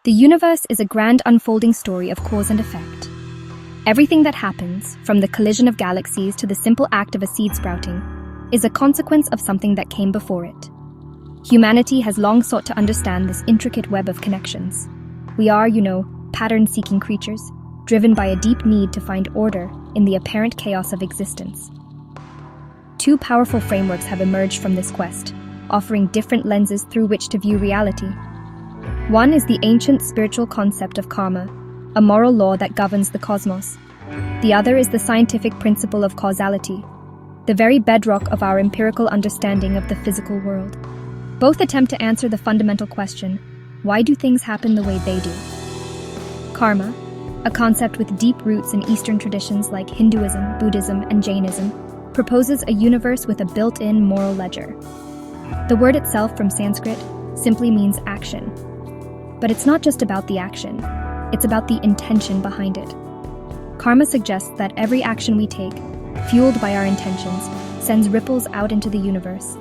The universe is a grand unfolding story of cause and effect. Everything that happens, from the collision of galaxies to the simple act of a seed sprouting, is a consequence of something that came before it. Humanity has long sought to understand this intricate web of connections. We are, pattern-seeking creatures, driven by a deep need to find order in the apparent chaos of existence. Two powerful frameworks have emerged from this quest, offering different lenses through which to view reality. One is the ancient spiritual concept of karma, a moral law that governs the cosmos. The other is the scientific principle of causality, the very bedrock of our empirical understanding of the physical world. Both attempt to answer the fundamental question, why do things happen the way they do? Karma, a concept with deep roots in Eastern traditions like Hinduism, Buddhism, and Jainism, proposes a universe with a built-in moral ledger. The word itself from Sanskrit simply means action. But it's not just about the action, it's about the intention behind it. Karma suggests that every action we take, fueled by our intentions, sends ripples out into the universe.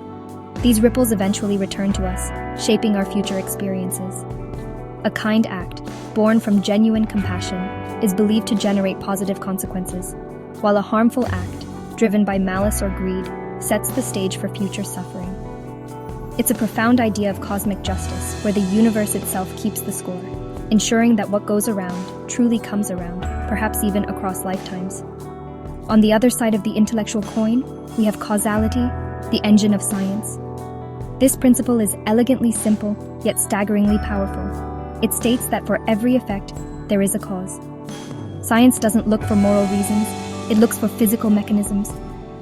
These ripples eventually return to us, shaping our future experiences. A kind act, born from genuine compassion, is believed to generate positive consequences, while a harmful act, driven by malice or greed, sets the stage for future suffering. It's a profound idea of cosmic justice, where the universe itself keeps the score, ensuring that what goes around truly comes around, perhaps even across lifetimes. On the other side of the intellectual coin, we have causality, the engine of science. This principle is elegantly simple, yet staggeringly powerful. It states that for every effect, there is a cause. Science doesn't look for moral reasons, it looks for physical mechanisms.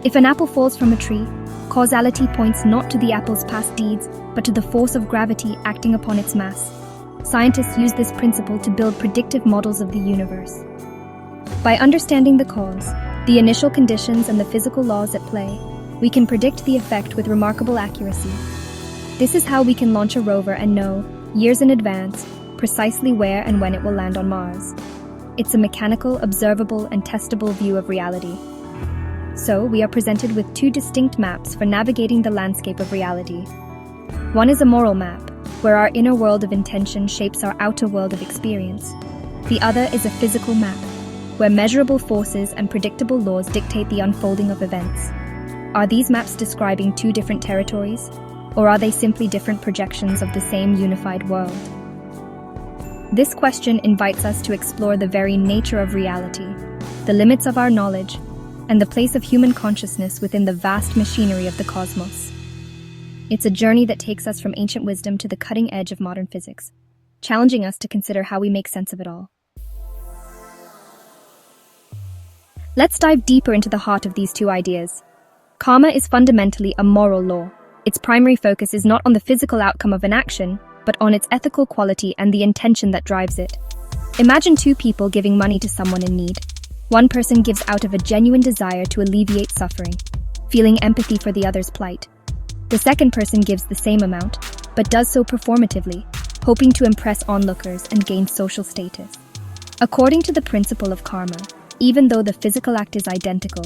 If an apple falls from a tree, causality points not to the apple's past deeds, but to the force of gravity acting upon its mass. Scientists use this principle to build predictive models of the universe. By understanding the cause, the initial conditions, and the physical laws at play, we can predict the effect with remarkable accuracy. This is how we can launch a rover and know, years in advance, precisely where and when it will land on Mars. It's a mechanical, observable, and testable view of reality. So, we are presented with two distinct maps for navigating the landscape of reality. One is a moral map, where our inner world of intention shapes our outer world of experience. The other is a physical map, where measurable forces and predictable laws dictate the unfolding of events. Are these maps describing two different territories, or are they simply different projections of the same unified world? This question invites us to explore the very nature of reality, the limits of our knowledge, and the place of human consciousness within the vast machinery of the cosmos. It's a journey that takes us from ancient wisdom to the cutting edge of modern physics, challenging us to consider how we make sense of it all. Let's dive deeper into the heart of these two ideas. Karma is fundamentally a moral law. Its primary focus is not on the physical outcome of an action, but on its ethical quality and the intention that drives it. Imagine two people giving money to someone in need. One person gives out of a genuine desire to alleviate suffering, feeling empathy for the other's plight. The second person gives the same amount, but does so performatively, hoping to impress onlookers and gain social status. According to the principle of karma, even though the physical act is identical,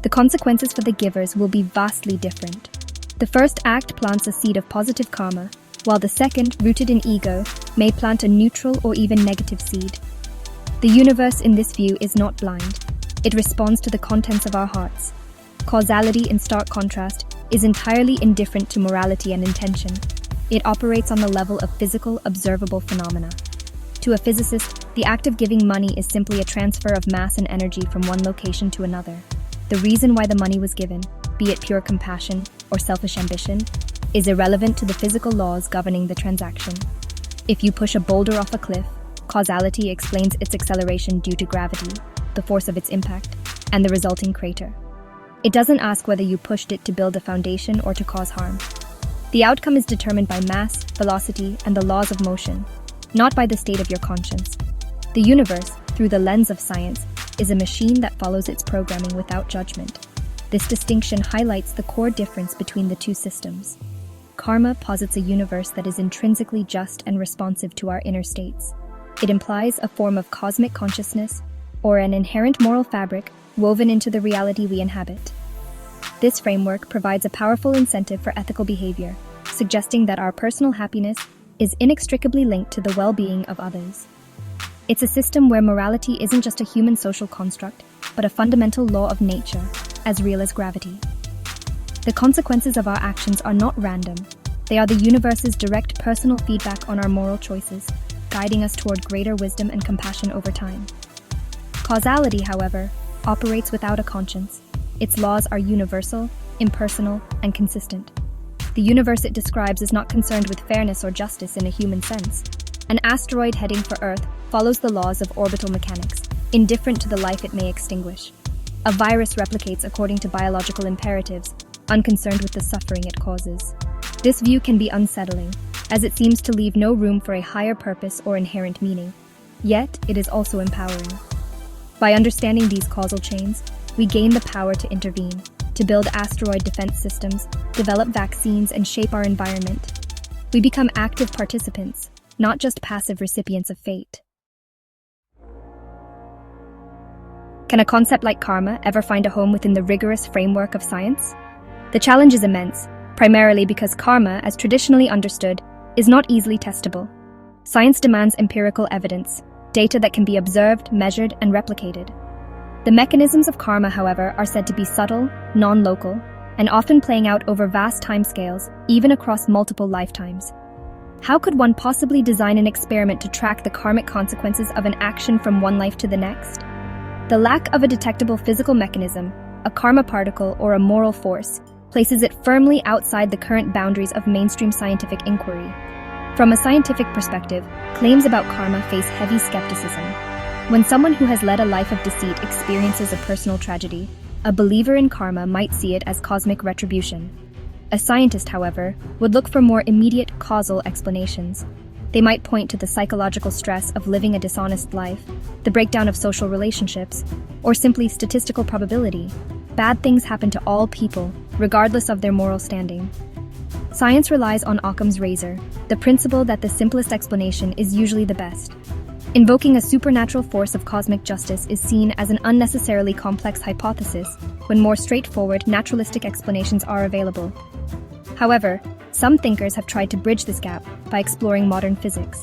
the consequences for the givers will be vastly different. The first act plants a seed of positive karma, while the second, rooted in ego, may plant a neutral or even negative seed. The universe in this view is not blind. It responds to the contents of our hearts. Causality, in stark contrast, is entirely indifferent to morality and intention. It operates on the level of physical, observable phenomena. To a physicist, the act of giving money is simply a transfer of mass and energy from one location to another. The reason why the money was given, be it pure compassion or selfish ambition, is irrelevant to the physical laws governing the transaction. If you push a boulder off a cliff, causality explains its acceleration due to gravity, the force of its impact, and the resulting crater. It doesn't ask whether you pushed it to build a foundation or to cause harm. The outcome is determined by mass, velocity, and the laws of motion, not by the state of your conscience. The universe, through the lens of science, is a machine that follows its programming without judgment. This distinction highlights the core difference between the two systems. Karma posits a universe that is intrinsically just and responsive to our inner states. It implies a form of cosmic consciousness, or an inherent moral fabric woven into the reality we inhabit. This framework provides a powerful incentive for ethical behavior, suggesting that our personal happiness, is inextricably linked to the well-being of others. It's a system where morality isn't just a human social construct, but a fundamental law of nature, as real as gravity. The consequences of our actions are not random. They are the universe's direct personal feedback on our moral choices, guiding us toward greater wisdom and compassion over time. Causality, however, operates without a conscience. Its laws are universal, impersonal, and consistent. The universe it describes is not concerned with fairness or justice in a human sense. An asteroid heading for Earth follows the laws of orbital mechanics, indifferent to the life it may extinguish. A virus replicates according to biological imperatives, unconcerned with the suffering it causes. This view can be unsettling, as it seems to leave no room for a higher purpose or inherent meaning. Yet, it is also empowering. By understanding these causal chains, we gain the power to intervene, to build asteroid defense systems, develop vaccines, and shape our environment. We become active participants, not just passive recipients of fate. Can a concept like karma ever find a home within the rigorous framework of science? The challenge is immense, primarily because karma, as traditionally understood, is not easily testable. Science demands empirical evidence, data that can be observed, measured, and replicated. The mechanisms of karma, however, are said to be subtle, non-local, and often playing out over vast timescales, even across multiple lifetimes. How could one possibly design an experiment to track the karmic consequences of an action from one life to the next? The lack of a detectable physical mechanism, a karma particle, or a moral force, places it firmly outside the current boundaries of mainstream scientific inquiry. From a scientific perspective, claims about karma face heavy skepticism. When someone who has led a life of deceit experiences a personal tragedy, a believer in karma might see it as cosmic retribution. A scientist, however, would look for more immediate causal explanations. They might point to the psychological stress of living a dishonest life, the breakdown of social relationships, or simply statistical probability. Bad things happen to all people, regardless of their moral standing. Science relies on Occam's razor, the principle that the simplest explanation is usually the best. Invoking a supernatural force of cosmic justice is seen as an unnecessarily complex hypothesis when more straightforward, naturalistic explanations are available. However, some thinkers have tried to bridge this gap by exploring modern physics.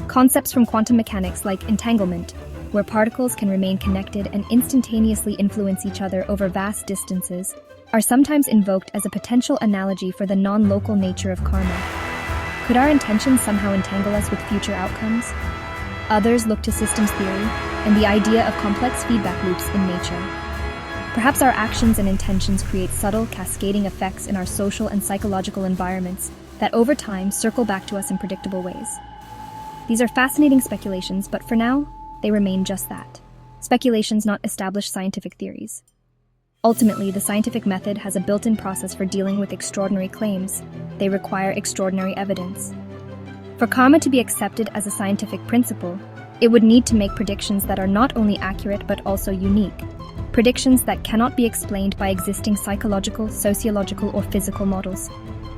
Concepts from quantum mechanics like entanglement, where particles can remain connected and instantaneously influence each other over vast distances, are sometimes invoked as a potential analogy for the non-local nature of karma. Could our intentions somehow entangle us with future outcomes? Others look to systems theory and the idea of complex feedback loops in nature. Perhaps our actions and intentions create subtle, cascading effects in our social and psychological environments that over time circle back to us in predictable ways. These are fascinating speculations, but for now, they remain just that. Speculations, not established scientific theories. Ultimately, the scientific method has a built-in process for dealing with extraordinary claims. They require extraordinary evidence. For karma to be accepted as a scientific principle, it would need to make predictions that are not only accurate but also unique. Predictions that cannot be explained by existing psychological, sociological, or physical models.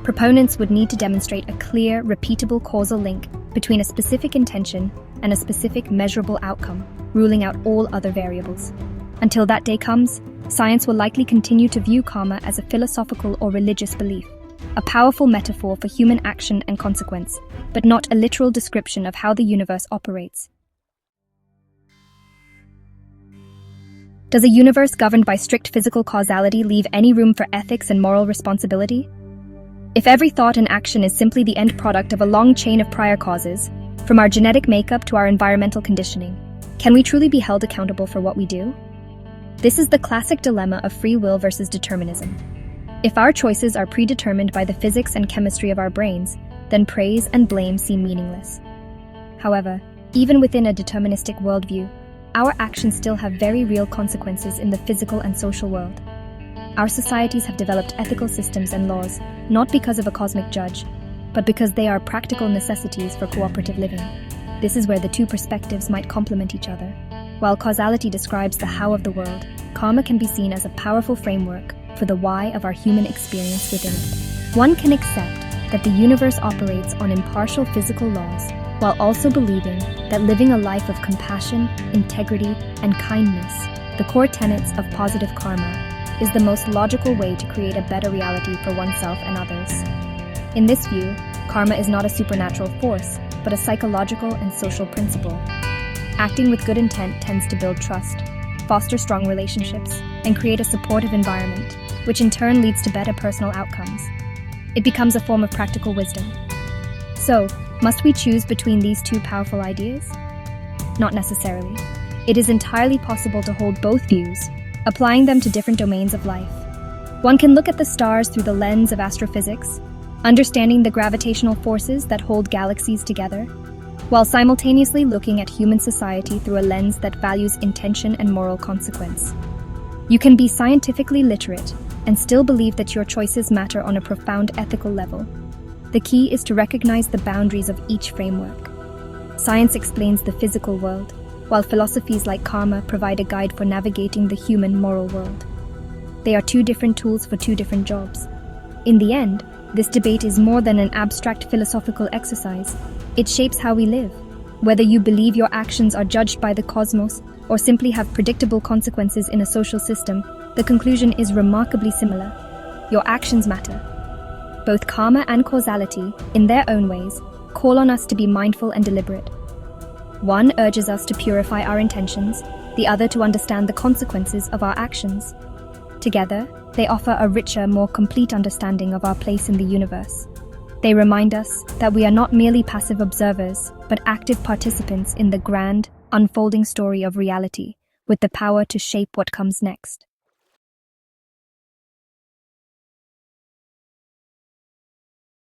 Proponents would need to demonstrate a clear, repeatable causal link between a specific intention and a specific measurable outcome, ruling out all other variables. Until that day comes, science will likely continue to view karma as a philosophical or religious belief, a powerful metaphor for human action and consequence, but not a literal description of how the universe operates. Does a universe governed by strict physical causality leave any room for ethics and moral responsibility? If every thought and action is simply the end product of a long chain of prior causes, from our genetic makeup to our environmental conditioning, can we truly be held accountable for what we do? This is the classic dilemma of free will versus determinism. If our choices are predetermined by the physics and chemistry of our brains, then praise and blame seem meaningless. However, even within a deterministic worldview, our actions still have very real consequences in the physical and social world. Our societies have developed ethical systems and laws, not because of a cosmic judge, but because they are practical necessities for cooperative living. This is where the two perspectives might complement each other. While causality describes the how of the world, karma can be seen as a powerful framework for the why of our human experience within it. One can accept that the universe operates on impartial physical laws, while also believing that living a life of compassion, integrity, and kindness, the core tenets of positive karma, is the most logical way to create a better reality for oneself and others. In this view, Karma is not a supernatural force, but a psychological and social principle. Acting with good intent tends to build trust, foster strong relationships, and create a supportive environment, which in turn leads to better personal outcomes. It becomes a form of practical wisdom. So, must we choose between these two powerful ideas? Not necessarily. It is entirely possible to hold both views, applying them to different domains of life. One can look at the stars through the lens of astrophysics, understanding the gravitational forces that hold galaxies together, while simultaneously looking at human society through a lens that values intention and moral consequence. You can be scientifically literate and still believe that your choices matter on a profound ethical level. The key is to recognize the boundaries of each framework. Science explains the physical world, while philosophies like karma provide a guide for navigating the human moral world. They are two different tools for two different jobs. In the end, this debate is more than an abstract philosophical exercise. It shapes how we live. Whether you believe your actions are judged by the cosmos or simply have predictable consequences in a social system, the conclusion is remarkably similar. Your actions matter. Both karma and causality, in their own ways, call on us to be mindful and deliberate. One urges us to purify our intentions, the other to understand the consequences of our actions. Together, they offer a richer, more complete understanding of our place in the universe. They remind us that we are not merely passive observers, but active participants in the grand, unfolding story of reality, with the power to shape what comes next.